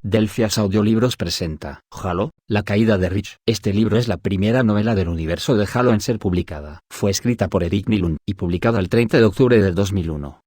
Delphias Audiolibros presenta Halo, la caída de Reach. Este libro es la primera novela del universo de Halo en ser publicada. Fue escrita por Eric Nylund y publicada el 30 de octubre de 2001.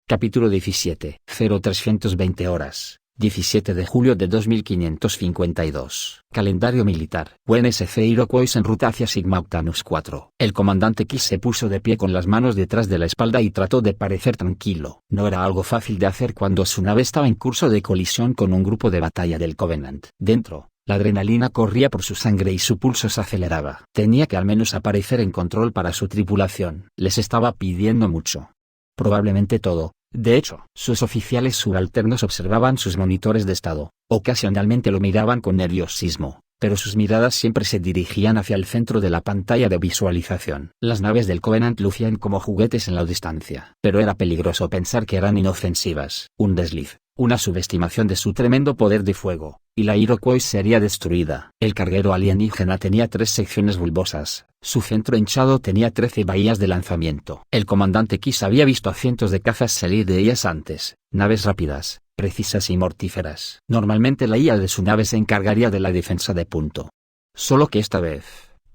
Capítulo 17. 0320 horas. 17 de julio de 2552. Calendario militar. UNSC Iroquois en ruta hacia Sigma Octanus 4. El comandante Kiss se puso de pie con las manos detrás de la espalda y trató de parecer tranquilo. No era algo fácil de hacer cuando su nave estaba en curso de colisión con un grupo de batalla del Covenant. Dentro, la adrenalina corría por su sangre y su pulso se aceleraba. Tenía que al menos aparecer en control para su tripulación. Les estaba pidiendo mucho. Probablemente todo. De hecho, sus oficiales subalternos observaban sus monitores de estado, ocasionalmente lo miraban con nerviosismo, pero sus miradas siempre se dirigían hacia el centro de la pantalla de visualización. Las naves del Covenant lucían como juguetes en la distancia, pero era peligroso pensar que eran inofensivas. Un desliz, una subestimación de su tremendo poder de fuego, y la Iroquois sería destruida. El carguero alienígena tenía 3 secciones bulbosas. Su centro hinchado tenía 13 bahías de lanzamiento. El comandante Kiss había visto a cientos de cazas salir de ellas antes, naves rápidas, precisas y mortíferas. Normalmente la IA de su nave se encargaría de la defensa de punto. Solo que esta vez,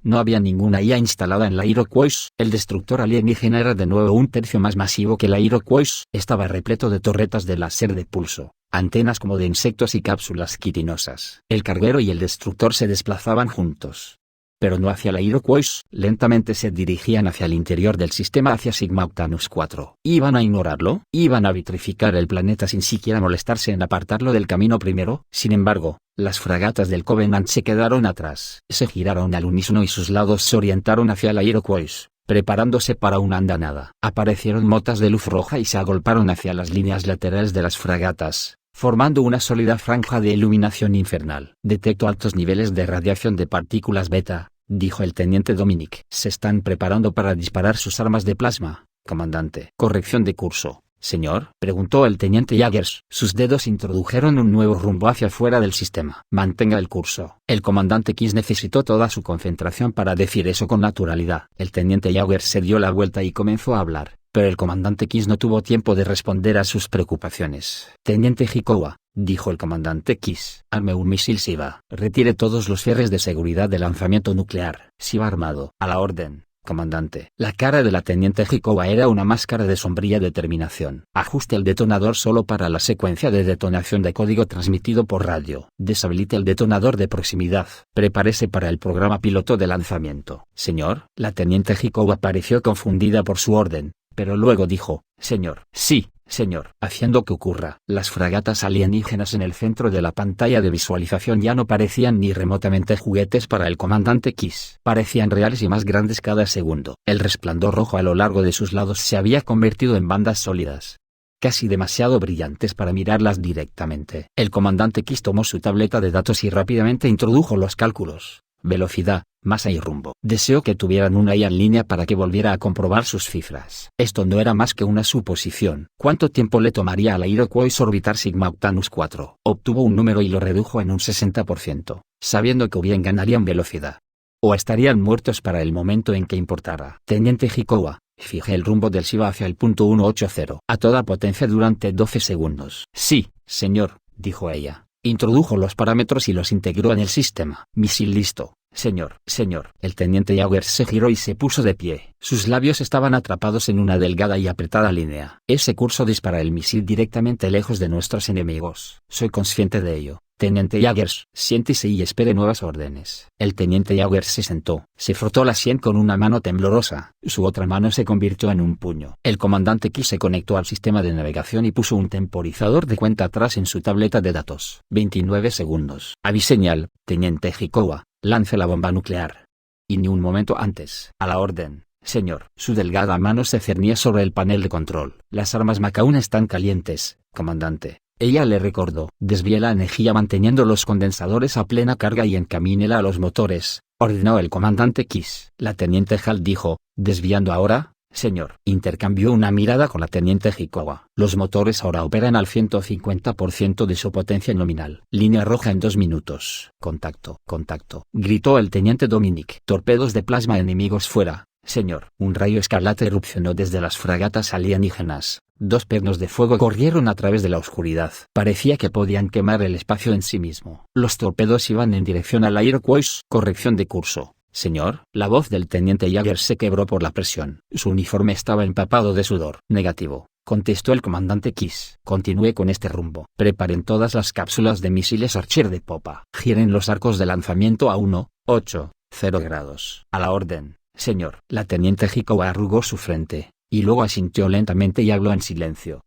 no había ninguna IA instalada en la Iroquois. El destructor alienígena era de nuevo un tercio más masivo que la Iroquois. Estaba repleto de torretas de láser de pulso, antenas como de insectos y cápsulas quitinosas. El carguero y el destructor se desplazaban juntos, pero no hacia la Iroquois. Lentamente se dirigían hacia el interior del sistema, hacia Sigma Octanus 4. ¿Iban a ignorarlo? ¿Iban a vitrificar el planeta sin siquiera molestarse en apartarlo del camino primero? Sin embargo, las fragatas del Covenant se quedaron atrás. Se giraron al unísono y sus lados se orientaron hacia la Iroquois, preparándose para una andanada. Aparecieron motas de luz roja y se agolparon hacia las líneas laterales de las fragatas, formando una sólida franja de iluminación infernal. Detecto altos niveles de radiación de partículas beta, dijo el teniente Dominic. Se están preparando para disparar sus armas de plasma, comandante. ¿Corrección de curso, señor?, preguntó el teniente Jaggers. Sus dedos introdujeron un nuevo rumbo hacia fuera del sistema. Mantenga el curso. El comandante Kiss necesitó toda su concentración para decir eso con naturalidad. El teniente Jaggers se dio la vuelta y comenzó a hablar, pero el comandante Kiss no tuvo tiempo de responder a sus preocupaciones. Teniente Hikowa, dijo el comandante Kiss, arme un misil SIVA. Retire todos los fierres de seguridad de lanzamiento nuclear. SIVA armado. A la orden, comandante. La cara de la teniente Hikowa era una máscara de sombría determinación. Ajuste el detonador solo para la secuencia de detonación de código transmitido por radio. Deshabilite el detonador de proximidad. Prepárese para el programa piloto de lanzamiento. Señor, la teniente Hikowa pareció confundida por su orden, pero luego dijo, señor. Sí, señor. Haciendo que ocurra. Las fragatas alienígenas en el centro de la pantalla de visualización ya no parecían ni remotamente juguetes para el comandante Kiss. Parecían reales y más grandes cada segundo. El resplandor rojo a lo largo de sus lados se había convertido en bandas sólidas, casi demasiado brillantes para mirarlas directamente. El comandante Kiss tomó su tableta de datos y rápidamente introdujo los cálculos: velocidad, masa y rumbo. Deseó que tuvieran una IA en línea para que volviera a comprobar sus cifras. Esto no era más que una suposición. ¿Cuánto tiempo le tomaría a la Iroquois orbitar Sigma Octanus 4? Obtuvo un número y lo redujo en un 60%, sabiendo que o bien ganarían velocidad, o estarían muertos para el momento en que importara. Teniente Hikowa, fije el rumbo del SIVA hacia el punto 180 a toda potencia durante 12 segundos. Sí, señor, dijo ella. Introdujo los parámetros y los integró en el sistema. Misil listo, señor. Señor. El teniente Jaggers se giró y se puso de pie. Sus labios estaban atrapados en una delgada y apretada línea. Ese curso dispara el misil directamente lejos de nuestros enemigos. Soy consciente de ello. Teniente Jaggers, siéntese y espere nuevas órdenes. El teniente Jaggers se sentó, se frotó la sien con una mano temblorosa, su otra mano se convirtió en un puño. El comandante Kiss se conectó al sistema de navegación y puso un temporizador de cuenta atrás en su tableta de datos. 29 segundos. Aviseñal, teniente Hikowa, lance la bomba nuclear. Y ni un momento antes. A la orden, señor. Su delgada mano se cernía sobre el panel de control. Las armas Macauna están calientes, comandante. Ella le recordó. Desvíe la energía manteniendo los condensadores a plena carga y encamínela a los motores, ordenó el comandante Kiss. La teniente Hall dijo, desviando ahora, señor. Intercambió una mirada con la teniente Hikowa. Los motores ahora operan al 150% de su potencia nominal. Línea roja en 2 minutos. Contacto, contacto, gritó el teniente Dominic. Torpedos de plasma enemigos fuera, señor. Un rayo escarlata erupcionó desde las fragatas alienígenas, Dos pernos de fuego corrieron a través de la oscuridad. Parecía que podían quemar el espacio en sí mismo. Los torpedos iban en dirección al Iroquois. Corrección de curso, señor. La voz del teniente Jaggers se quebró por la presión. Su uniforme estaba empapado de sudor. Negativo, contestó el comandante Kiss. Continúe con este rumbo. Preparen todas las cápsulas de misiles Archer de popa. Giren los arcos de lanzamiento a 1,80 grados. A la orden, señor. La teniente Hikowa arrugó su frente, y luego asintió lentamente y habló en silencio.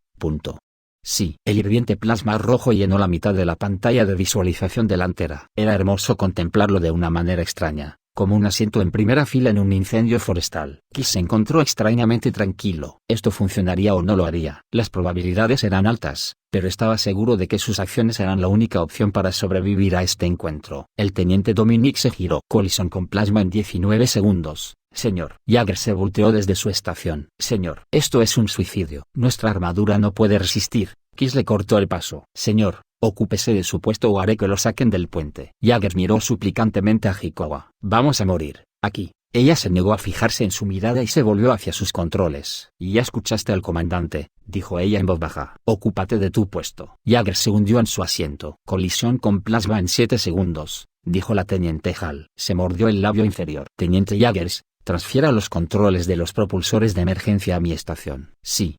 Sí. El hirviente plasma rojo llenó la mitad de la pantalla de visualización delantera. Era hermoso contemplarlo de una manera extraña, como un asiento en primera fila en un incendio forestal. Kiss se encontró extrañamente tranquilo. Esto funcionaría o no lo haría. Las probabilidades eran altas, pero estaba seguro de que sus acciones eran la única opción para sobrevivir a este encuentro. El teniente Dominic se giró. Colisión con plasma en 19 segundos. Señor. Jaggers se volteó desde su estación. Señor, esto es un suicidio. Nuestra armadura no puede resistir. Kiss le cortó el paso. Señor, ocúpese de su puesto o haré que lo saquen del puente. Jaggers miró suplicantemente a Hikowa. Vamos a morir, aquí. Ella se negó a fijarse en su mirada y se volvió hacia sus controles. Ya escuchaste al comandante, dijo ella en voz baja. Ocúpate de tu puesto. Jaggers se hundió en su asiento. Colisión con plasma en 7 segundos, dijo la teniente Hall. Se mordió el labio inferior. Teniente Jaggers, transfiera los controles de los propulsores de emergencia a mi estación. Sí,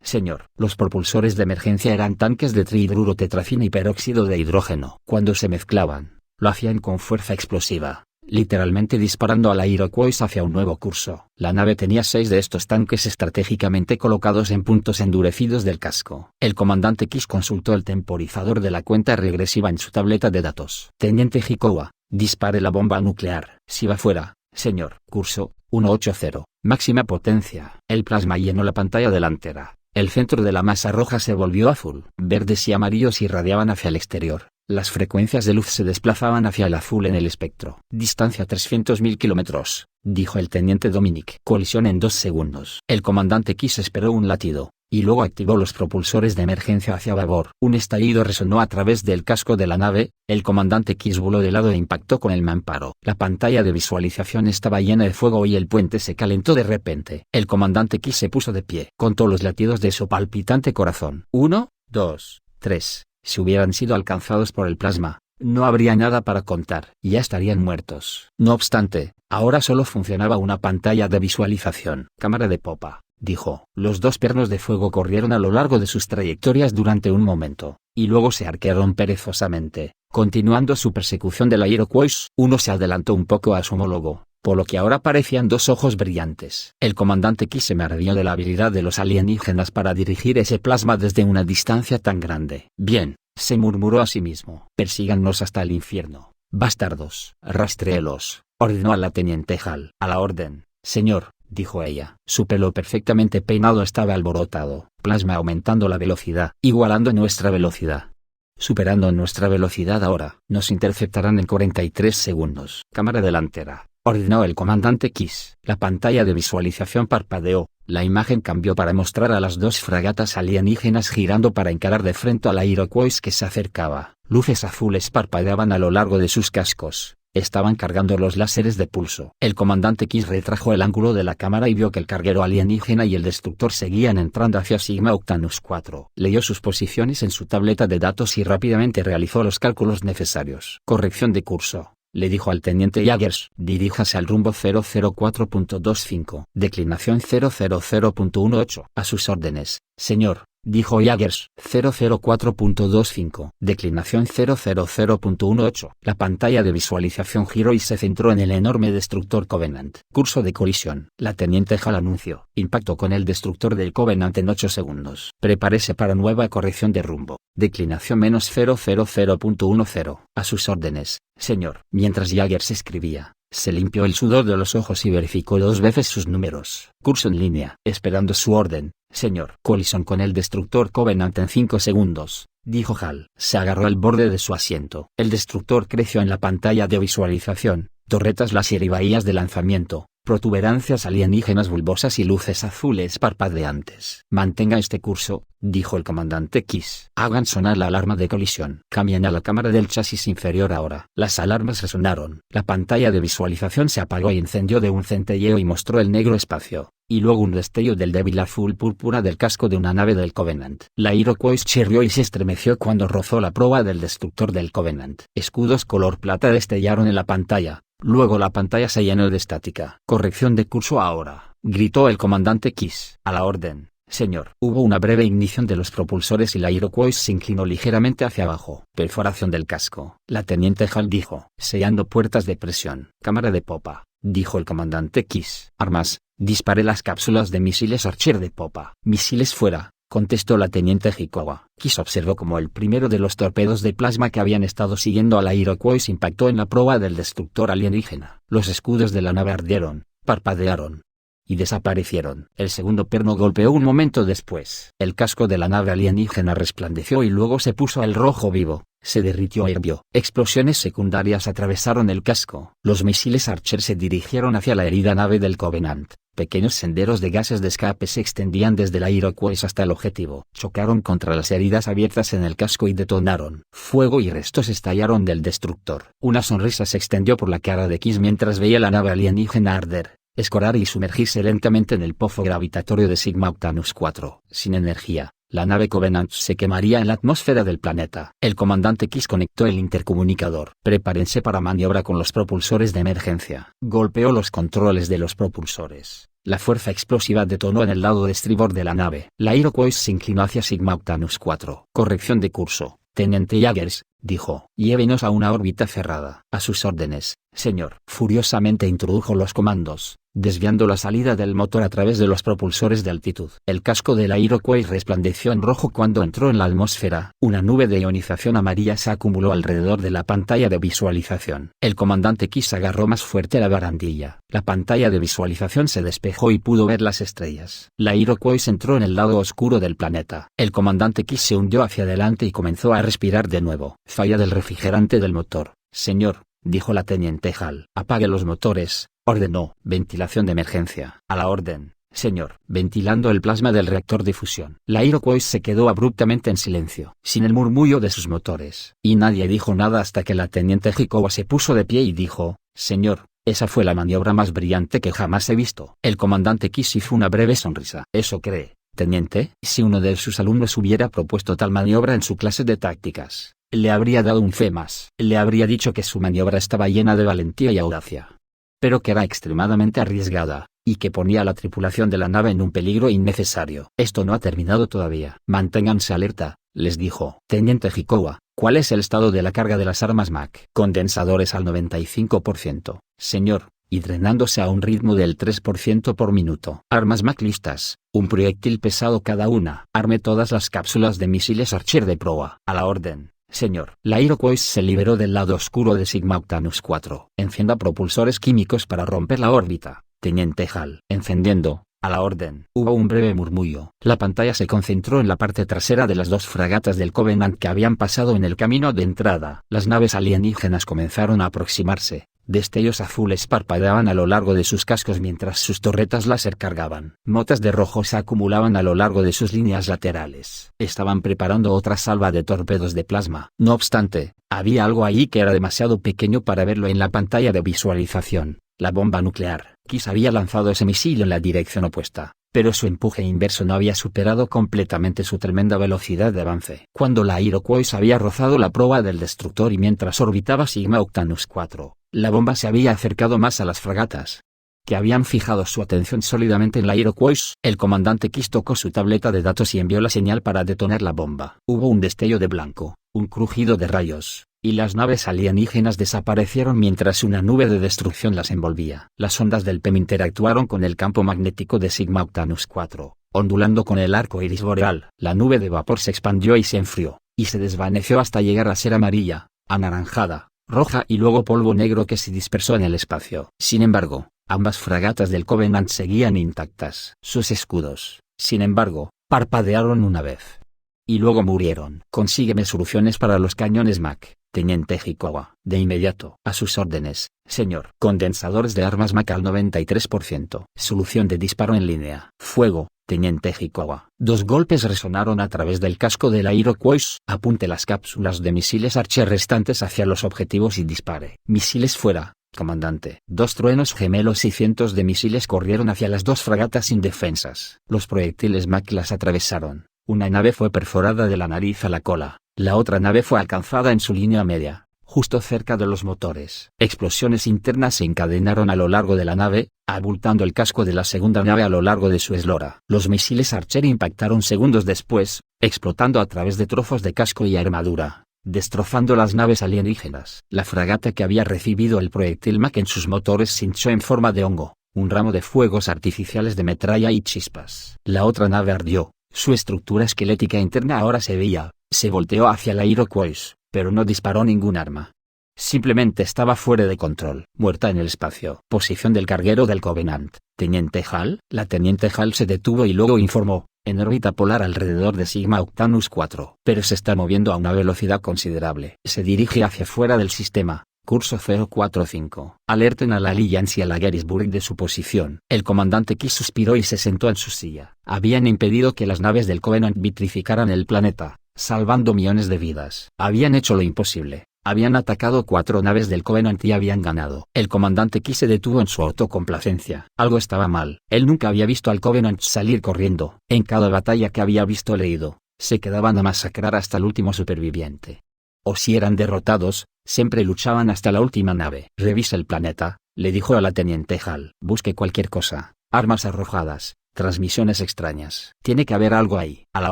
señor. Los propulsores de emergencia eran tanques de trihidruro tetracina y peróxido de hidrógeno. Cuando se mezclaban, lo hacían con fuerza explosiva, literalmente disparando a la Iroquois hacia un nuevo curso. La nave tenía 6 de estos tanques estratégicamente colocados en puntos endurecidos del casco. El comandante Kiss consultó el temporizador de la cuenta regresiva en su tableta de datos. Teniente Hikowa, dispare la bomba nuclear. Si va fuera, señor. Curso, 180. Máxima potencia. El plasma llenó la pantalla delantera. El centro de la masa roja se volvió azul. Verdes y amarillos irradiaban hacia el exterior. Las frecuencias de luz se desplazaban hacia el azul en el espectro. Distancia 300.000 kilómetros, dijo el teniente Dominic. Colisión en 2 segundos. El comandante Kiss esperó un latido, y luego activó los propulsores de emergencia hacia babor. Un estallido resonó a través del casco de la nave. El comandante Kiss voló de lado e impactó con el mamparo. La pantalla de visualización estaba llena de fuego y el puente se calentó de repente. El comandante Kiss se puso de pie. Contó los latidos de su palpitante corazón. 1, 2, 3. Si hubieran sido alcanzados por el plasma, no habría nada para contar. Ya estarían muertos. No obstante, ahora solo funcionaba una pantalla de visualización. Cámara de popa, dijo. Los dos pernos de fuego corrieron a lo largo de sus trayectorias durante un momento, y luego se arquearon perezosamente, continuando su persecución de la Iroquois. Uno se adelantó un poco a su homólogo, por lo que ahora parecían 2 ojos brillantes. El comandante Kiss se maravilló de la habilidad de los alienígenas para dirigir ese plasma desde una distancia tan grande. Bien, se murmuró a sí mismo. Persígannos hasta el infierno. Bastardos. Rastréelos, ordenó a la teniente Hall. A la orden, señor, dijo ella. Su pelo perfectamente peinado estaba alborotado. Plasma aumentando la velocidad. Igualando nuestra velocidad. Superando nuestra velocidad ahora. Nos interceptarán en 43 segundos. Cámara delantera, ordenó el comandante Kiss. La pantalla de visualización parpadeó. La imagen cambió para mostrar a las 2 fragatas alienígenas girando para encarar de frente a la Iroquois que se acercaba. Luces azules parpadeaban a lo largo de sus cascos. Estaban cargando los láseres de pulso. El comandante Kiss retrajo el ángulo de la cámara y vio que el carguero alienígena y el destructor seguían entrando hacia Sigma Octanus 4. Leyó sus posiciones en su tableta de datos y rápidamente realizó los cálculos necesarios. Corrección de curso, le dijo al teniente Jaggers. Diríjase al rumbo 004.25. Declinación 000.18. A sus órdenes, señor, dijo Jaggers. 004.25. Declinación 000.18. La pantalla de visualización giró y se centró en el enorme destructor Covenant. Curso de colisión. La teniente Hall anunció. Impacto con el destructor del Covenant en 8 segundos. Prepárese para nueva corrección de rumbo. Declinación menos 000.10. A sus órdenes, señor. Mientras Jaggers escribía, se limpió el sudor de los ojos y verificó 2 veces sus números. Curso en línea. Esperando su orden, señor. Colisión con el destructor Covenant en 5 segundos, dijo Hall. Se agarró al borde de su asiento. El destructor creció en la pantalla de visualización. Torretas láser y bahías de lanzamiento, protuberancias alienígenas bulbosas y luces azules parpadeantes. Mantenga este curso, dijo el comandante Kiss. Hagan sonar la alarma de colisión. Cambien a la cámara del chasis inferior ahora. Las alarmas resonaron. La pantalla de visualización se apagó y encendió de un centelleo y mostró el negro espacio, y luego un destello del débil azul púrpura del casco de una nave del Covenant. La Iroquois chirrió y se estremeció cuando rozó la proa del destructor del Covenant. Escudos color plata destellaron en la pantalla. Luego la pantalla se llenó de estática. Corrección de curso ahora, gritó el comandante Kiss. A la orden, señor. Hubo una breve ignición de los propulsores y la Iroquois se inclinó ligeramente hacia abajo. Perforación del casco. La teniente Hall dijo. Sellando puertas de presión. Cámara de popa, dijo el comandante Kiss. Armas. Disparé las cápsulas de misiles Archer de popa. Misiles fuera, contestó la teniente Hikawa. Kiss observó como el primero de los torpedos de plasma que habían estado siguiendo a la Iroquois impactó en la proa del destructor alienígena. Los escudos de la nave ardieron, parpadearon y desaparecieron. El segundo perno golpeó un momento después. El casco de la nave alienígena resplandeció y luego se puso al rojo vivo. Se derritió e hirvió. Explosiones secundarias atravesaron el casco. Los misiles Archer se dirigieron hacia la herida nave del Covenant. Pequeños senderos de gases de escape se extendían desde la Iroquois hasta el objetivo. Chocaron contra las heridas abiertas en el casco y detonaron. Fuego y restos estallaron del destructor. Una sonrisa se extendió por la cara de Kiss mientras veía la nave alienígena arder, escorar y sumergirse lentamente en el pozo gravitatorio de Sigma Octanus 4. Sin energía, la nave Covenant se quemaría en la atmósfera del planeta. El comandante Kiss conectó el intercomunicador. Prepárense para maniobra con los propulsores de emergencia. Golpeó los controles de los propulsores. La fuerza explosiva detonó en el lado de estribor de la nave. La Iroquois se inclinó hacia Sigma Octanus 4. Corrección de curso, teniente Jaggers, dijo. Llévenos a una órbita cerrada. A sus órdenes, señor. Furiosamente introdujo los comandos, desviando la salida del motor a través de los propulsores de altitud. El casco de la Iroquois resplandeció en rojo cuando entró en la atmósfera. Una nube de ionización amarilla se acumuló alrededor de la pantalla de visualización. El comandante Kiss agarró más fuerte la barandilla. La pantalla de visualización se despejó y pudo ver las estrellas. La Iroquois entró en el lado oscuro del planeta. El comandante Kiss se hundió hacia adelante y comenzó a respirar de nuevo. Falla del refrigerante del motor, señor, dijo la teniente Hall. Apague los motores, ordenó. Ventilación de emergencia. A la orden, señor. Ventilando el plasma del reactor de fusión. La Iroquois se quedó abruptamente en silencio, sin el murmullo de sus motores. Y nadie dijo nada hasta que la teniente Hikawa se puso de pie y dijo, señor, esa fue la maniobra más brillante que jamás he visto. El comandante Kiss hizo una breve sonrisa. ¿Eso cree, teniente? Si uno de sus alumnos hubiera propuesto tal maniobra en su clase de tácticas, le habría dado un fe más. Le habría dicho que su maniobra estaba llena de valentía y audacia, pero que era extremadamente arriesgada, y que ponía a la tripulación de la nave en un peligro innecesario. Esto no ha terminado todavía. Manténganse alerta, les dijo. Teniente Hikawa, ¿cuál es el estado de la carga de las armas Mac? Condensadores al 95%, señor, y drenándose a un ritmo del 3% por minuto. Armas Mac listas, un proyectil pesado cada una. Arme todas las cápsulas de misiles Archer de proa. A la orden, señor. La Iroquois se liberó del lado oscuro de Sigma Octanus 4. Encienda propulsores químicos para romper la órbita, teniente Hall. Encendiendo. A la orden. Hubo un breve murmullo. La pantalla se concentró en la parte trasera de las dos fragatas del Covenant que habían pasado en el camino de entrada. Las naves alienígenas comenzaron a aproximarse. Destellos azules parpadeaban a lo largo de sus cascos mientras sus torretas láser cargaban. Motas de rojo se acumulaban a lo largo de sus líneas laterales. Estaban preparando otra salva de torpedos de plasma. No obstante, había algo allí que era demasiado pequeño para verlo en la pantalla de visualización. La bomba nuclear. Kiss había lanzado ese misil en la dirección opuesta, pero su empuje inverso no había superado completamente su tremenda velocidad de avance. Cuando la Iroquois había rozado la proa del destructor y mientras orbitaba Sigma Octanus 4, la bomba se había acercado más a las fragatas, que habían fijado su atención sólidamente en la Iroquois. El comandante Kiss tocó su tableta de datos y envió la señal para detonar la bomba. Hubo un destello de blanco, un crujido de rayos, y las naves alienígenas desaparecieron mientras una nube de destrucción las envolvía. Las ondas del PEM interactuaron con el campo magnético de Sigma Octanus 4, ondulando con el arco iris boreal. La nube de vapor se expandió y se enfrió, y se desvaneció hasta llegar a ser amarilla, anaranjada, roja y luego polvo negro que se dispersó en el espacio. Sin embargo, ambas fragatas del Covenant seguían intactas. Sus escudos, sin embargo, parpadearon una vez, y luego murieron. Consígueme soluciones para los cañones Mac, Teniente Hikawa. De inmediato. A sus órdenes, señor. Condensadores de armas MAC al 93%. Solución de disparo en línea. Fuego, Teniente Hikawa. 2 golpes resonaron a través del casco del Iroquois. Apunte las cápsulas de misiles Archer restantes hacia los objetivos y dispare. Misiles fuera, comandante. 2 truenos gemelos y cientos de misiles corrieron hacia las 2 fragatas indefensas. Los proyectiles MAC las atravesaron. Una nave fue perforada de la nariz a la cola. La otra nave fue alcanzada en su línea media, justo cerca de los motores. Explosiones internas se encadenaron a lo largo de la nave, abultando el casco de la segunda nave a lo largo de su eslora. Los misiles Archer impactaron segundos después, explotando a través de trozos de casco y armadura, destrozando las naves alienígenas. La fragata que había recibido el proyectil MAC en sus motores se hinchó en forma de hongo, un ramo de fuegos artificiales de metralla y chispas. La otra nave ardió, su estructura esquelética interna ahora se veía. Se volteó hacia la Iroquois, pero no disparó ningún arma. Simplemente estaba fuera de control, muerta en el espacio. Posición del carguero del Covenant. Teniente Hall. La Teniente Hall se detuvo y luego informó, en órbita polar alrededor de Sigma Octanus 4. Pero se está moviendo a una velocidad considerable. Se dirige hacia fuera del sistema. Curso 045. Alerten a la Alliance y a la Gettysburg de su posición. El comandante Kiss suspiró y se sentó en su silla. Habían impedido que las naves del Covenant vitrificaran el planeta, salvando millones de vidas. Habían hecho lo imposible. Habían atacado 4 naves del Covenant y habían ganado. El comandante Kiss se detuvo en su autocomplacencia. Algo estaba mal. Él nunca había visto al Covenant salir corriendo. En cada batalla que había visto o leído, se quedaban a masacrar hasta el último superviviente. O si eran derrotados, siempre luchaban hasta la última nave. Revisa el planeta, le dijo a la Teniente Hall. Busque cualquier cosa. Armas arrojadas, transmisiones extrañas. Tiene que haber algo ahí. A la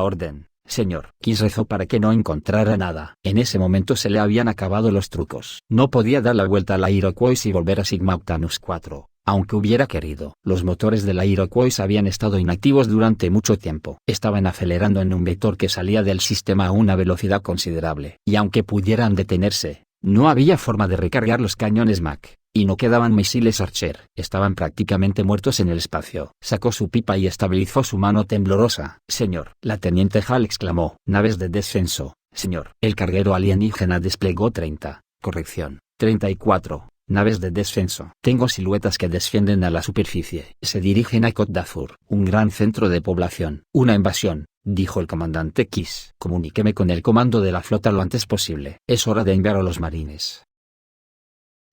orden, señor. Kiss rezó para que no encontrara nada. En ese momento se le habían acabado los trucos. No podía dar la vuelta a la Iroquois y volver a Sigma Octanus 4. Aunque hubiera querido. Los motores de la Iroquois habían estado inactivos durante mucho tiempo. Estaban acelerando en un vector que salía del sistema a una velocidad considerable. Y aunque pudieran detenerse, no había forma de recargar los cañones MAC. Y no quedaban misiles Archer. Estaban prácticamente muertos en el espacio. Sacó su pipa y estabilizó su mano temblorosa. Señor. La Teniente Hall exclamó. Naves de descenso, señor. El carguero alienígena desplegó 34. Naves de descenso. Tengo siluetas que descienden a la superficie. Se dirigen a Côte d'Azur, un gran centro de población. Una invasión, dijo el comandante Kiss. Comuníqueme con el comando de la flota lo antes posible. Es hora de enviar a los marines.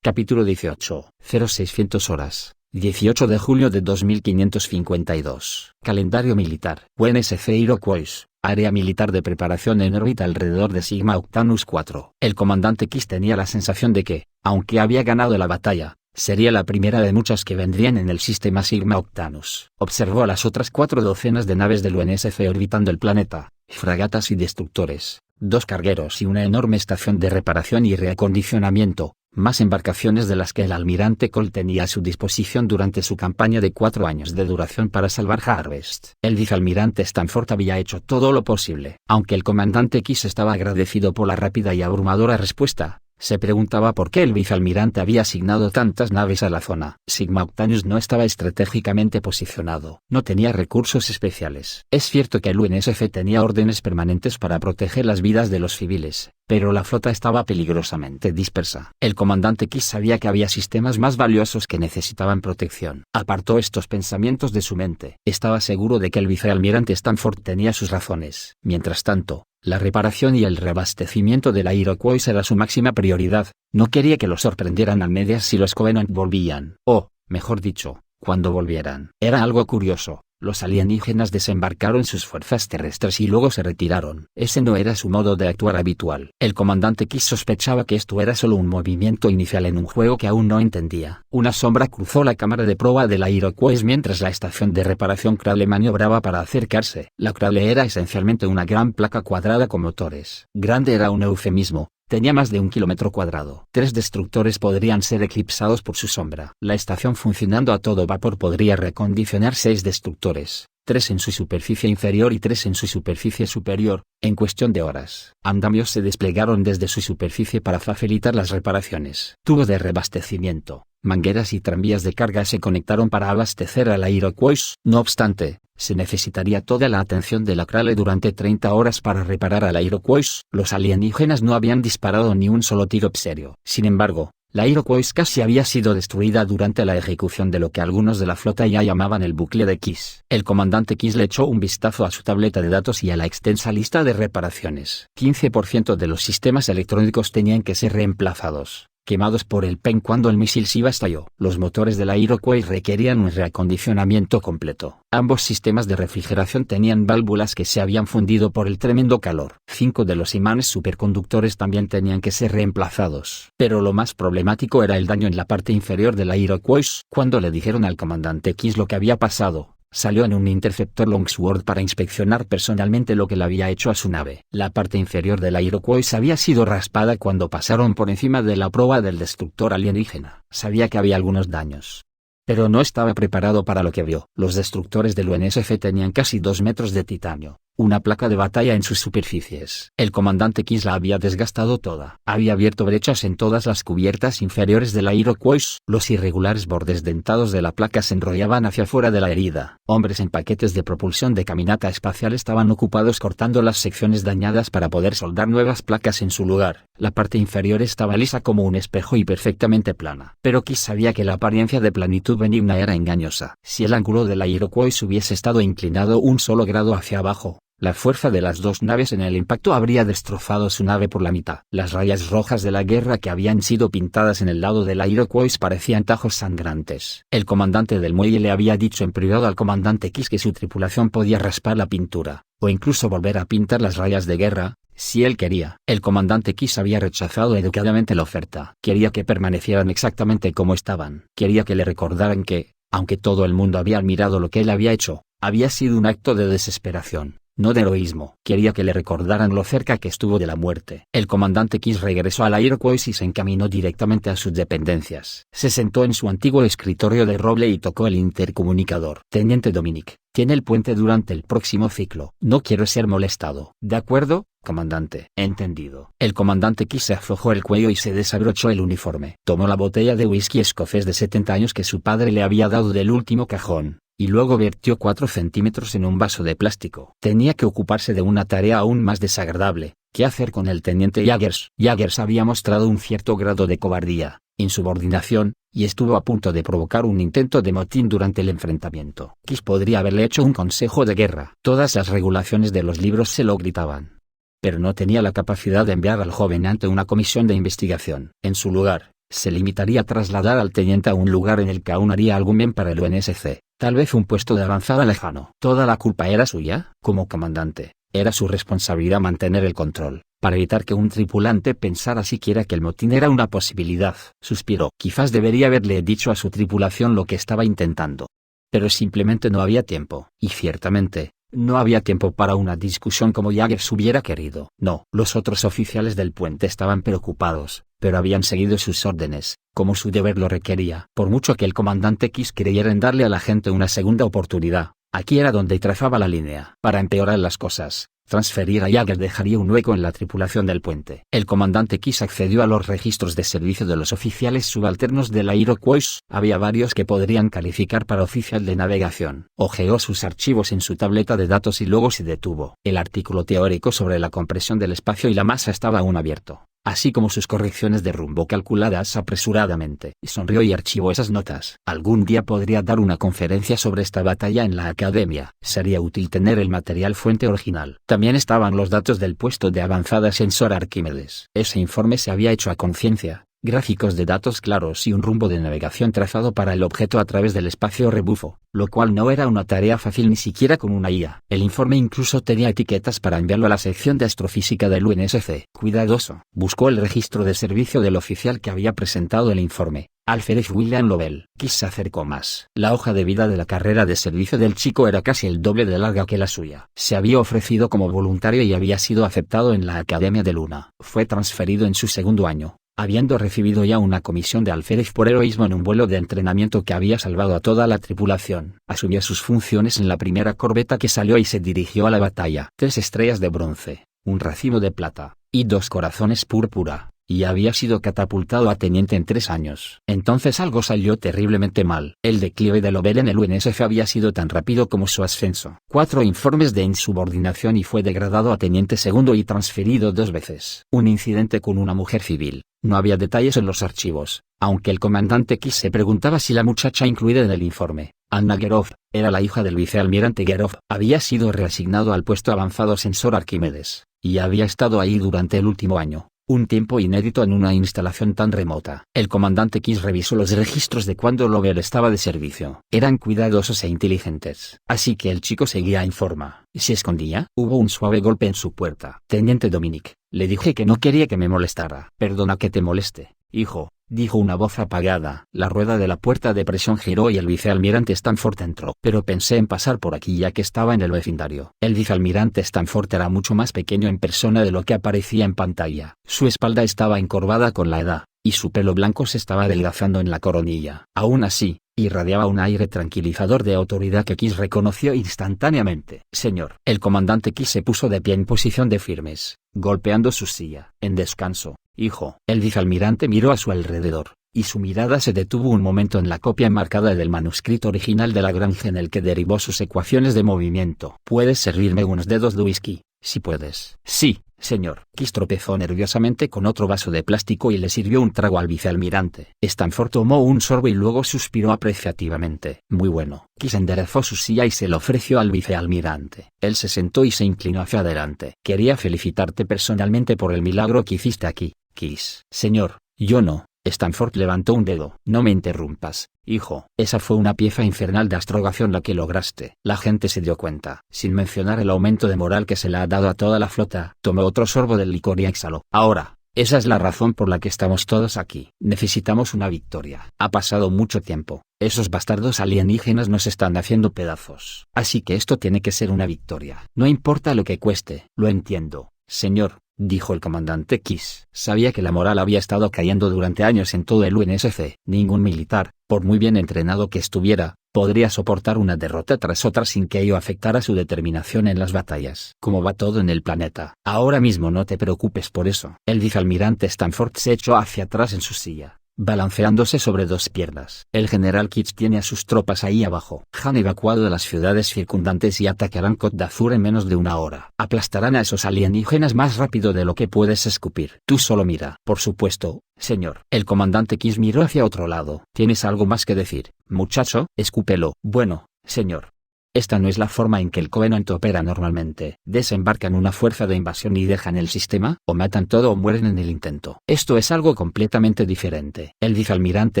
Capítulo 18. 0600 horas. 18 de julio de 2552. Calendario militar. UNSC Iroquois. Área militar de preparación en órbita alrededor de Sigma Octanus 4. El comandante Kiss tenía la sensación de que, aunque había ganado la batalla, sería la primera de muchas que vendrían en el sistema Sigma Octanus. Observó a las otras 4 docenas de naves del UNSC orbitando el planeta, fragatas y destructores, 2 cargueros y una enorme estación de reparación y reacondicionamiento, más embarcaciones de las que el almirante Cole tenía a su disposición durante su campaña de 4 años de duración para salvar Harvest. El vicealmirante Stanford había hecho todo lo posible. Aunque el comandante Kiss estaba agradecido por la rápida y abrumadora respuesta, se preguntaba por qué el vicealmirante había asignado tantas naves a la zona. Sigma Octanus no estaba estratégicamente posicionado. No tenía recursos especiales. Es cierto que el UNSC tenía órdenes permanentes para proteger las vidas de los civiles, pero la flota estaba peligrosamente dispersa. El comandante Kiss sabía que había sistemas más valiosos que necesitaban protección. Apartó estos pensamientos de su mente. Estaba seguro de que el vicealmirante Stanford tenía sus razones. Mientras tanto, la reparación y el reabastecimiento de la Iroquois era su máxima prioridad. No quería que lo sorprendieran a medias si los Covenant volvían. O, mejor dicho, cuando volvieran. Era algo curioso. Los alienígenas desembarcaron sus fuerzas terrestres y luego se retiraron. Ese no era su modo de actuar habitual. El comandante Kiss sospechaba que esto era solo un movimiento inicial en un juego que aún no entendía. Una sombra cruzó la cámara de prueba de la Iroquois mientras la estación de reparación Crable maniobraba para acercarse. La Crable era esencialmente una gran placa cuadrada con motores. Grande era un eufemismo. Tenía más de 1 kilómetro cuadrado. 3 destructores podrían ser eclipsados por su sombra. La estación funcionando a todo vapor podría recondicionar 6 destructores, 3 en su superficie inferior y 3 en su superficie superior, en cuestión de horas. Andamios se desplegaron desde su superficie para facilitar las reparaciones. Tubos de reabastecimiento, mangueras y tranvías de carga se conectaron para abastecer a la Iroquois. No obstante, se necesitaría toda la atención de la Krale durante 30 horas para reparar al Iroquois. Los alienígenas no habían disparado ni un solo tiro serio. Sin embargo, la Iroquois casi había sido destruida durante la ejecución de lo que algunos de la flota ya llamaban el bucle de Kiss. El comandante Kiss le echó un vistazo a su tableta de datos y a la extensa lista de reparaciones. 15% de los sistemas electrónicos tenían que ser reemplazados, quemados por el PEN cuando el misil Shiva estalló. Los motores de la Iroquois requerían un reacondicionamiento completo. Ambos sistemas de refrigeración tenían válvulas que se habían fundido por el tremendo calor. 5 de los imanes superconductores también tenían que ser reemplazados. Pero lo más problemático era el daño en la parte inferior de la Iroquois. Cuando le dijeron al comandante Kiss lo que había pasado, salió en un interceptor Longsword para inspeccionar personalmente lo que le había hecho a su nave. La parte inferior de la Iroquois había sido raspada cuando pasaron por encima de la proa del destructor alienígena. Sabía que había algunos daños, pero no estaba preparado para lo que vio. Los destructores del UNSC tenían casi 2 metros de titanio, una placa de batalla en sus superficies. El comandante Kiss la había desgastado toda. Había abierto brechas en todas las cubiertas inferiores de la Iroquois. Los irregulares bordes dentados de la placa se enrollaban hacia afuera de la herida. Hombres en paquetes de propulsión de caminata espacial estaban ocupados cortando las secciones dañadas para poder soldar nuevas placas en su lugar. La parte inferior estaba lisa como un espejo y perfectamente plana. Pero Kiss sabía que la apariencia de planitud benigna era engañosa. Si el ángulo de la Iroquois hubiese estado inclinado un solo grado hacia abajo, la fuerza de las dos naves en el impacto habría destrozado su nave por la mitad. Las rayas rojas de la guerra que habían sido pintadas en el lado de la Iroquois parecían tajos sangrantes. El comandante del muelle le había dicho en privado al comandante Kiss que su tripulación podía raspar la pintura, o incluso volver a pintar las rayas de guerra, si él quería. El comandante Kiss había rechazado educadamente la oferta. Quería que permanecieran exactamente como estaban. Quería que le recordaran que, aunque todo el mundo había admirado lo que él había hecho, había sido un acto de desesperación, no de heroísmo. Quería que le recordaran lo cerca que estuvo de la muerte. El comandante Kiss regresó a la Iroquois y se encaminó directamente a sus dependencias. Se sentó en su antiguo escritorio de roble y tocó el intercomunicador. Teniente Dominic, tiene el puente durante el próximo ciclo. No quiero ser molestado. ¿De acuerdo, comandante? Entendido. El comandante Kiss se aflojó el cuello y se desabrochó el uniforme. Tomó la botella de whisky escocés de 70 años que su padre le había dado del último cajón, y luego vertió 4 centímetros en un vaso de plástico. Tenía que ocuparse de una tarea aún más desagradable: ¿qué hacer con el teniente Jaggers? Jaggers había mostrado un cierto grado de cobardía, insubordinación, y estuvo a punto de provocar un intento de motín durante el enfrentamiento. Kiss podría haberle hecho un consejo de guerra. Todas las regulaciones de los libros se lo gritaban, pero no tenía la capacidad de enviar al joven ante una comisión de investigación. En su lugar, se limitaría a trasladar al teniente a un lugar en el que aún haría algún bien para el UNSC. Tal vez un puesto de avanzada lejano. ¿Toda la culpa era suya? Como comandante, era su responsabilidad mantener el control, para evitar que un tripulante pensara siquiera que el motín era una posibilidad. Suspiró. Quizás debería haberle dicho a su tripulación lo que estaba intentando, pero simplemente no había tiempo. Y ciertamente, no había tiempo para una discusión como Jaggers hubiera querido. No. Los otros oficiales del puente estaban preocupados, pero habían seguido sus órdenes, como su deber lo requería. Por mucho que el comandante Kiss creyera en darle a la gente una segunda oportunidad, aquí era donde trazaba la línea. Para empeorar las cosas, transferir a Jaggers dejaría un hueco en la tripulación del puente. El comandante Kiss accedió a los registros de servicio de los oficiales subalternos de la Iroquois. Había varios que podrían calificar para oficial de navegación. Hojeó sus archivos en su tableta de datos y luego se detuvo. El artículo teórico sobre la compresión del espacio y la masa estaba aún abierto, así como sus correcciones de rumbo calculadas apresuradamente. Sonrió y archivó esas notas. Algún día podría dar una conferencia sobre esta batalla en la academia. Sería útil tener el material fuente original. También estaban los datos del puesto de avanzada sensor Arquímedes. Ese informe se había hecho a conciencia: gráficos de datos claros y un rumbo de navegación trazado para el objeto a través del espacio rebufo, lo cual no era una tarea fácil ni siquiera con una IA. El informe incluso tenía etiquetas para enviarlo a la sección de astrofísica del UNSC. Cuidadoso, buscó el registro de servicio del oficial que había presentado el informe, Alfred William Lovell. Kiss se acercó más. La hoja de vida de la carrera de servicio del chico era casi el doble de larga que la suya. Se había ofrecido como voluntario y había sido aceptado en la Academia de Luna. Fue transferido en su segundo año, habiendo recibido ya una comisión de alférez por heroísmo en un vuelo de entrenamiento que había salvado a toda la tripulación. Asumió sus funciones en la primera corbeta que salió y se dirigió a la batalla. 3 estrellas de bronce, un racimo de plata, y 2 corazones púrpura, y había sido catapultado a teniente en 3 años. Entonces algo salió terriblemente mal. El declive de Lovell en el UNSF había sido tan rápido como su ascenso. 4 informes de insubordinación y fue degradado a teniente segundo y transferido 2 veces. Un incidente con una mujer civil. No había detalles en los archivos, aunque el comandante Kiss se preguntaba si la muchacha incluida en el informe, Anna Gerov, era la hija del vicealmirante Gerov. Había sido reasignado al puesto avanzado Sensor Arquímedes, y había estado ahí durante el último año, un tiempo inédito en una instalación tan remota. El comandante Kiss revisó los registros de cuando Lovell estaba de servicio. Eran cuidadosos e inteligentes. Así que el chico seguía en forma. ¿Se escondía? Hubo un suave golpe en su puerta. Teniente Dominic, le dije que no quería que me molestara. Perdona que te moleste, hijo, dijo una voz apagada. La rueda de la puerta de presión giró y el vicealmirante Stanford entró. Pero pensé en pasar por aquí ya que estaba en el vecindario. El vicealmirante Stanford era mucho más pequeño en persona de lo que aparecía en pantalla. Su espalda estaba encorvada con la edad, y su pelo blanco se estaba adelgazando en la coronilla. Aún así, irradiaba un aire tranquilizador de autoridad que Kiss reconoció instantáneamente. Señor. El comandante Kiss se puso de pie en posición de firmes, golpeando su silla. En descanso, hijo. El vicealmirante miró a su alrededor, y su mirada se detuvo un momento en la copia enmarcada del manuscrito original de Lagrange en el que derivó sus ecuaciones de movimiento. ¿Puedes servirme unos dedos de whisky? Si puedes. Sí, señor. Kiss tropezó nerviosamente con otro vaso de plástico y le sirvió un trago al vicealmirante. Stanford tomó un sorbo y luego suspiró apreciativamente. Muy bueno. Kiss enderezó su silla y se lo ofreció al vicealmirante. Él se sentó y se inclinó hacia adelante. Quería felicitarte personalmente por el milagro que hiciste aquí, Kiss. Señor, yo no. Stanford levantó un dedo. No me interrumpas, hijo. Esa fue una pieza infernal de astrogación la que lograste. La gente se dio cuenta. Sin mencionar el aumento de moral que se le ha dado a toda la flota. Tomó otro sorbo del licor y exhaló. Ahora, esa es la razón por la que estamos todos aquí. Necesitamos una victoria. Ha pasado mucho tiempo. Esos bastardos alienígenas nos están haciendo pedazos. Así que esto tiene que ser una victoria. No importa lo que cueste. Lo entiendo, señor, dijo el comandante Kiss. Sabía que la moral había estado cayendo durante años en todo el UNSC. Ningún militar, por muy bien entrenado que estuviera, podría soportar una derrota tras otra sin que ello afectara su determinación en las batallas. ¿Cómo va todo en el planeta? Ahora mismo no te preocupes por eso. El vicealmirante Stanford se echó hacia atrás en su silla, balanceándose sobre 2 piernas. El general Kitts tiene a sus tropas ahí abajo. Han evacuado de las ciudades circundantes y atacarán Côte d'Azur en menos de 1 hora. Aplastarán a esos alienígenas más rápido de lo que puedes escupir. Tú solo mira. Por supuesto, señor. El comandante Kitts miró hacia otro lado. ¿Tienes algo más que decir, muchacho? Escúpelo. Bueno, señor. Esta no es la forma en que el Covenant opera normalmente. Desembarcan una fuerza de invasión y dejan el sistema, o matan todo o mueren en el intento. Esto es algo completamente diferente. El vicealmirante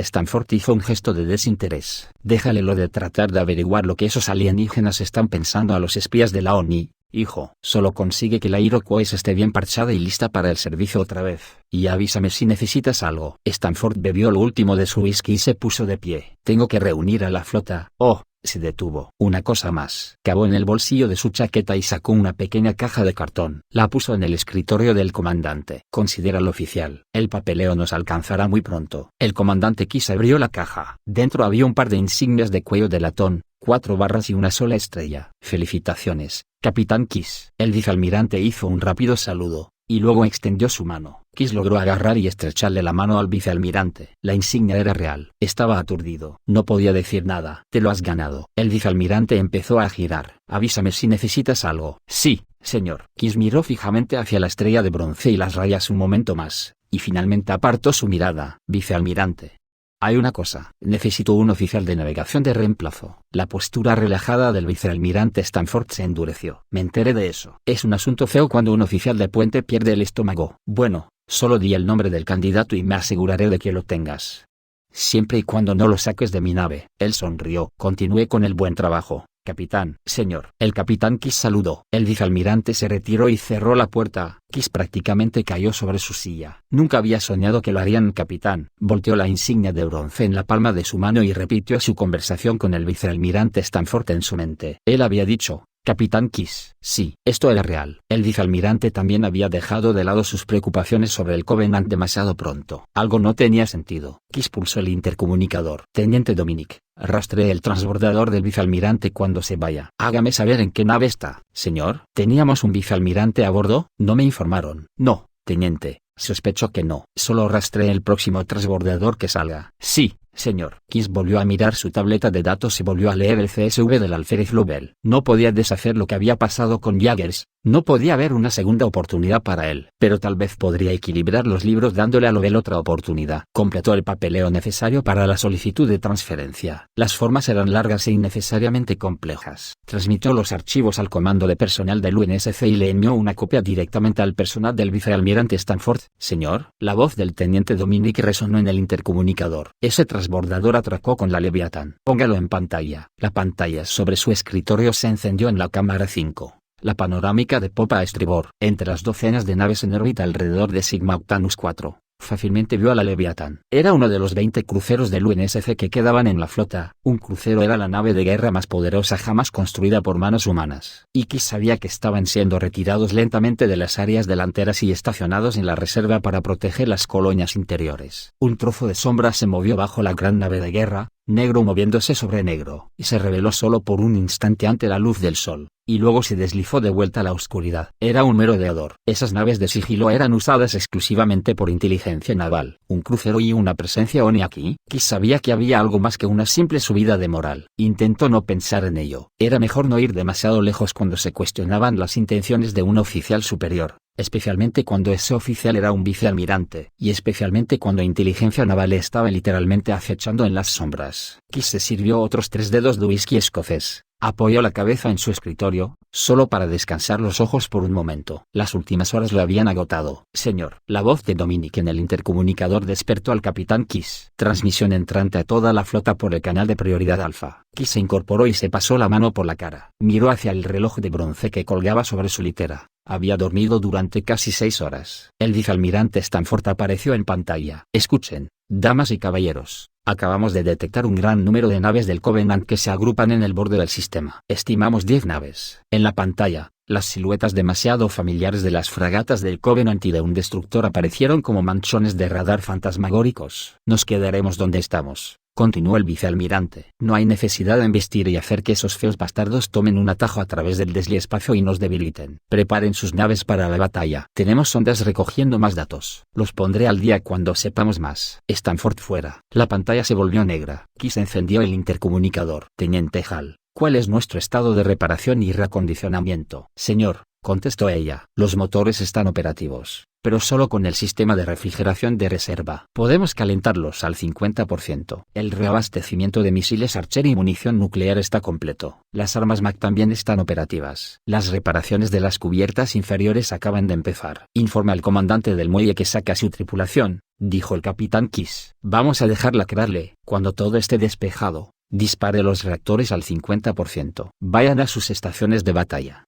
Stanford hizo un gesto de desinterés. Déjale lo de tratar de averiguar lo que esos alienígenas están pensando a los espías de la ONI. Hijo, solo consigue que la Iroquois esté bien parchada y lista para el servicio otra vez. Y avísame si necesitas algo. Stanford bebió lo último de su whisky y se puso de pie. Tengo que reunir a la flota. Oh. Se detuvo. Una cosa más. Cavó en el bolsillo de su chaqueta y sacó una pequeña caja de cartón. La puso en el escritorio del comandante. Considéralo oficial. El papeleo nos alcanzará muy pronto. El comandante Kiss abrió la caja. Dentro había un par de insignias de cuello de latón, 4 barras y una sola estrella. Felicitaciones, Capitán Kiss. El vicealmirante hizo un rápido saludo, y luego extendió su mano. Kiss logró agarrar y estrecharle la mano al vicealmirante. La insignia era real. Estaba aturdido. No podía decir nada. Te lo has ganado. El vicealmirante empezó a girar. Avísame si necesitas algo. Sí, señor. Kiss miró fijamente hacia la estrella de bronce y las rayas un momento más, y finalmente apartó su mirada. Vicealmirante. Hay una cosa. Necesito un oficial de navegación de reemplazo. La postura relajada del vicealmirante Stanford se endureció. Me enteré de eso. Es un asunto feo cuando un oficial de puente pierde el estómago. Bueno, solo di el nombre del candidato y me aseguraré de que lo tengas. Siempre y cuando no lo saques de mi nave. Él sonrió. Continué con el buen trabajo, capitán. Señor. El capitán Kiss saludó. El vicealmirante se retiró y cerró la puerta. Kiss prácticamente cayó sobre su silla. Nunca había soñado que lo harían, capitán. Volteó la insignia de bronce en la palma de su mano y repitió su conversación con el vicealmirante Stanford en su mente. Él había dicho, Capitán Kiss. Sí, esto era real. El vicealmirante también había dejado de lado sus preocupaciones sobre el Covenant demasiado pronto. Algo no tenía sentido. Kiss pulsó el intercomunicador. Teniente Dominic, rastree el transbordador del vicealmirante cuando se vaya. Hágame saber en qué nave está. Señor, ¿teníamos un vicealmirante a bordo? No me informaron. No, teniente. Sospecho que no. Solo rastree el próximo transbordador que salga. Sí, señor. Kiss volvió a mirar su tableta de datos y volvió a leer el CSV del alférez Lovell. No podía deshacer lo que había pasado con Jaggers. No podía haber una segunda oportunidad para él, pero tal vez podría equilibrar los libros dándole a Lovell otra oportunidad. Completó el papeleo necesario para la solicitud de transferencia. Las formas eran largas e innecesariamente complejas. Transmitió los archivos al comando de personal del UNSC y le envió una copia directamente al personal del vicealmirante Stanford. Señor, la voz del teniente Dominic resonó en el intercomunicador. Ese transbordador atracó con la Leviatán. Póngalo en pantalla. La pantalla sobre su escritorio se encendió en la cámara 5. La panorámica de popa a estribor, entre las docenas de naves en órbita alrededor de Sigma Octanus 4, fácilmente vio a la Leviatán. Era uno de los 20 cruceros del UNSC que quedaban en la flota. Un crucero era la nave de guerra más poderosa jamás construida por manos humanas. Y Kiss sabía que estaban siendo retirados lentamente de las áreas delanteras y estacionados en la reserva para proteger las colonias interiores. Un trozo de sombra se movió bajo la gran nave de guerra, negro moviéndose sobre negro, y se reveló solo por un instante ante la luz del sol, y luego se deslizó de vuelta a la oscuridad. Era un merodeador. Esas naves de sigilo eran usadas exclusivamente por inteligencia naval. Un crucero y una presencia ONI aquí. Kiss sabía que había algo más que una simple subida de moral. Intentó no pensar en ello. Era mejor no ir demasiado lejos cuando se cuestionaban las intenciones de un oficial superior, especialmente cuando ese oficial era un vicealmirante, y especialmente cuando inteligencia naval estaba literalmente acechando en las sombras. Kiss se sirvió otros 3 dedos de whisky escocés, apoyó la cabeza en su escritorio, solo para descansar los ojos por un momento. Las últimas horas lo habían agotado. Señor, la voz de Dominic en el intercomunicador despertó al capitán Kiss. Transmisión entrante a toda la flota por el canal de prioridad alfa. Kiss se incorporó y se pasó la mano por la cara. Miró hacia el reloj de bronce que colgaba sobre su litera. Había dormido durante casi 6 horas. El vicealmirante Stanford apareció en pantalla. Escuchen, damas y caballeros. Acabamos de detectar un gran número de naves del Covenant que se agrupan en el borde del sistema. Estimamos 10 naves. En la pantalla, las siluetas demasiado familiares de las fragatas del Covenant y de un destructor aparecieron como manchones de radar fantasmagóricos. Nos quedaremos donde estamos, continuó el vicealmirante. No hay necesidad de embestir y hacer que esos feos bastardos tomen un atajo a través del desliespacio y nos debiliten. Preparen sus naves para la batalla. Tenemos sondas recogiendo más datos. Los pondré al día cuando sepamos más. Stanford fuera. La pantalla se volvió negra. Kiss encendió el intercomunicador. Teniente Hall, ¿cuál es nuestro estado de reparación y reacondicionamiento? Señor, contestó ella. Los motores están operativos, pero solo con el sistema de refrigeración de reserva. Podemos calentarlos al 50%. El reabastecimiento de misiles Archer y munición nuclear está completo. Las armas MAC también están operativas. Las reparaciones de las cubiertas inferiores acaban de empezar. Informa al comandante del muelle que saca a su tripulación, dijo el capitán Kiss. Vamos a dejarla quedarle. Cuando todo esté despejado, dispare los reactores al 50%. Vayan a sus estaciones de batalla.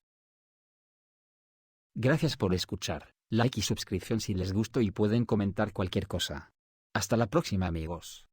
Gracias por escuchar. Like y suscripción si les gustó y pueden comentar cualquier cosa. Hasta la próxima, amigos.